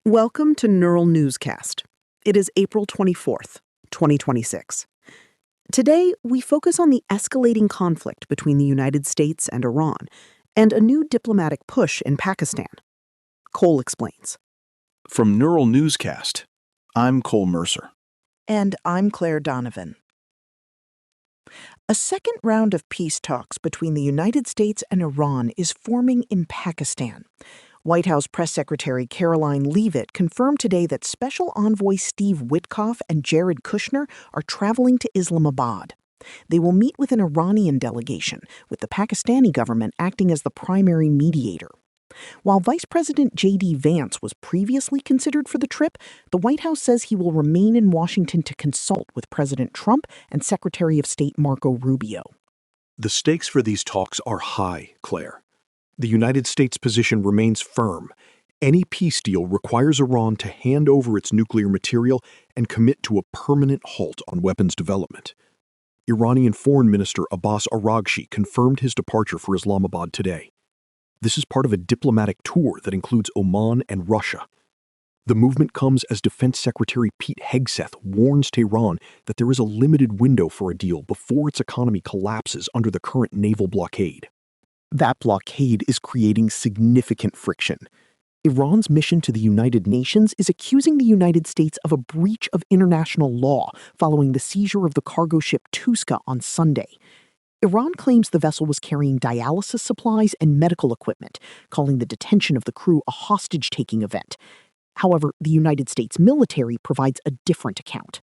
Welcome to Neural Newscast. It is April 24th, 2026. Today, we focus on the escalating conflict between the United States and Iran and a new diplomatic push in Pakistan. Cole explains. From Neural Newscast, I'm Cole Mercer. And I'm Claire Donovan. A second round of peace talks between the United States and Iran is forming in Pakistan. White House Press Secretary Caroline Leavitt confirmed today that Special Envoy Steve Witkoff and Jared Kushner are traveling to Islamabad. They will meet with an Iranian delegation, with the Pakistani government acting as the primary mediator. While Vice President J.D. Vance was previously considered for the trip, the White House says he will remain in Washington to consult with President Trump and Secretary of State Marco Rubio. The stakes for these talks are high, Claire. The United States' position remains firm. Any peace deal requires Iran to hand over its nuclear material and commit to a permanent halt on weapons development. Iranian Foreign Minister Abbas Araghchi confirmed his departure for Islamabad today. This is part of a diplomatic tour that includes Oman and Russia. The movement comes as Defense Secretary Pete Hegseth warns Tehran that there is a limited window for a deal before its economy collapses under the current naval blockade. That blockade is creating significant friction. Iran's mission to the United Nations is accusing the United States of a breach of international law following the seizure of the cargo ship Touska on Sunday. Iran claims the vessel was carrying dialysis supplies and medical equipment, calling the detention of the crew a hostage-taking event. However, the United States military provides a different account.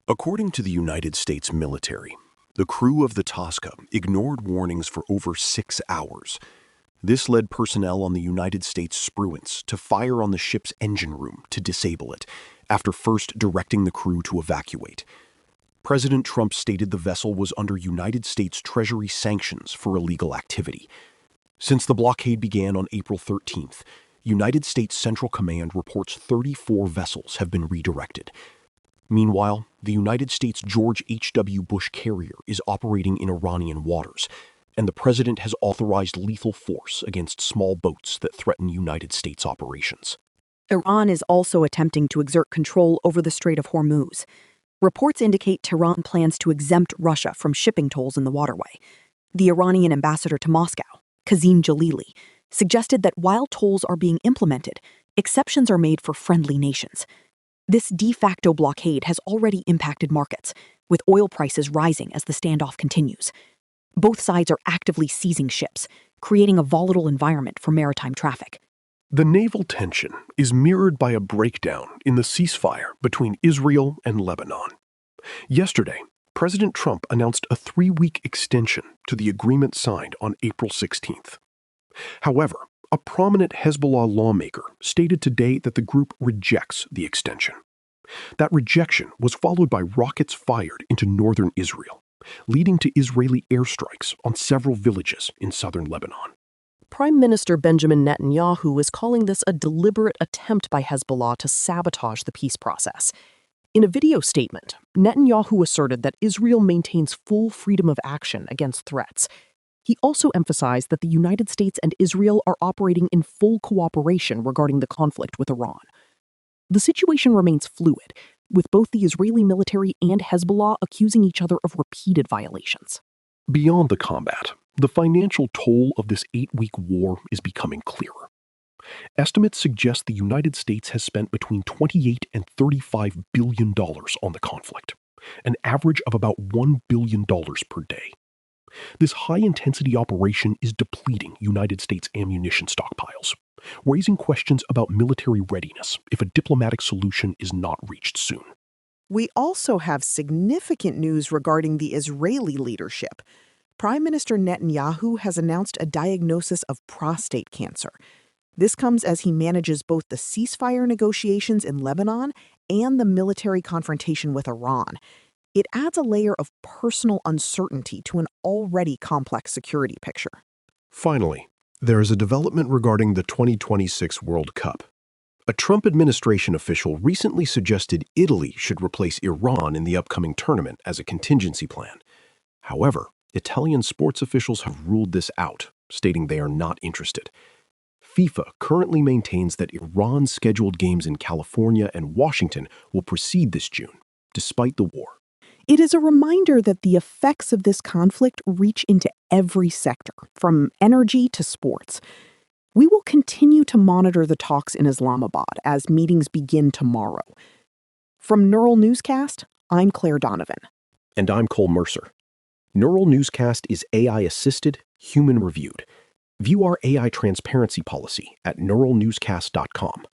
According to the United States military, the crew of the Touska ignored warnings for over 6 hours. This led personnel on the United States Spruance to fire on the ship's engine room to disable it, after first directing the crew to evacuate. President Trump stated the vessel was under United States Treasury sanctions for illegal activity. Since the blockade began on April 13th, United States Central Command reports 34 vessels have been redirected. Meanwhile, the United States George H.W. Bush carrier is operating in Iranian waters, and the president has authorized lethal force against small boats that threaten United States operations. Iran is also attempting to exert control over the Strait of Hormuz. Reports indicate Tehran plans to exempt Russia from shipping tolls in the waterway. The Iranian ambassador to Moscow, Kazim Jalili, suggested that while tolls are being implemented, exceptions are made for friendly nations. This de facto blockade has already impacted markets, with oil prices rising as the standoff continues. Both sides are actively seizing ships, creating a volatile environment for maritime traffic. The naval tension is mirrored by a breakdown in the ceasefire between Israel and Lebanon. Yesterday, President Trump announced a 3-week extension to the agreement signed on April 16th. However, a prominent Hezbollah lawmaker stated today that the group rejects the extension. That rejection was followed by rockets fired into northern Israel, leading to Israeli airstrikes on several villages in southern Lebanon. Prime Minister Benjamin Netanyahu is calling this a deliberate attempt by Hezbollah to sabotage the peace process. In a video statement, Netanyahu asserted that Israel maintains full freedom of action against threats. He also emphasized that the United States and Israel are operating in full cooperation regarding the conflict with Iran. The situation remains fluid, with both the Israeli military and Hezbollah accusing each other of repeated violations. Beyond the combat, the financial toll of this 8-week war is becoming clearer. Estimates suggest the United States has spent between $28 and $35 billion on the conflict, an average of about $1 billion per day. This high-intensity operation is depleting United States ammunition stockpiles, raising questions about military readiness if a diplomatic solution is not reached soon. We also have significant news regarding the Israeli leadership. Prime Minister Netanyahu has announced a diagnosis of prostate cancer. This comes as he manages both the ceasefire negotiations in Lebanon and the military confrontation with Iran. It adds a layer of personal uncertainty to an already complex security picture. Finally, there is a development regarding the 2026 World Cup. A Trump administration official recently suggested Italy should replace Iran in the upcoming tournament as a contingency plan. However, Italian sports officials have ruled this out, stating they are not interested. FIFA currently maintains that Iran's scheduled games in California and Washington will proceed this June, despite the war. It is a reminder that the effects of this conflict reach into every sector, from energy to sports. We will continue to monitor the talks in Islamabad as meetings begin tomorrow. From Neural Newscast, I'm Claire Donovan. And I'm Cole Mercer. Neural Newscast is AI-assisted, human-reviewed. View our AI transparency policy at neuralnewscast.com.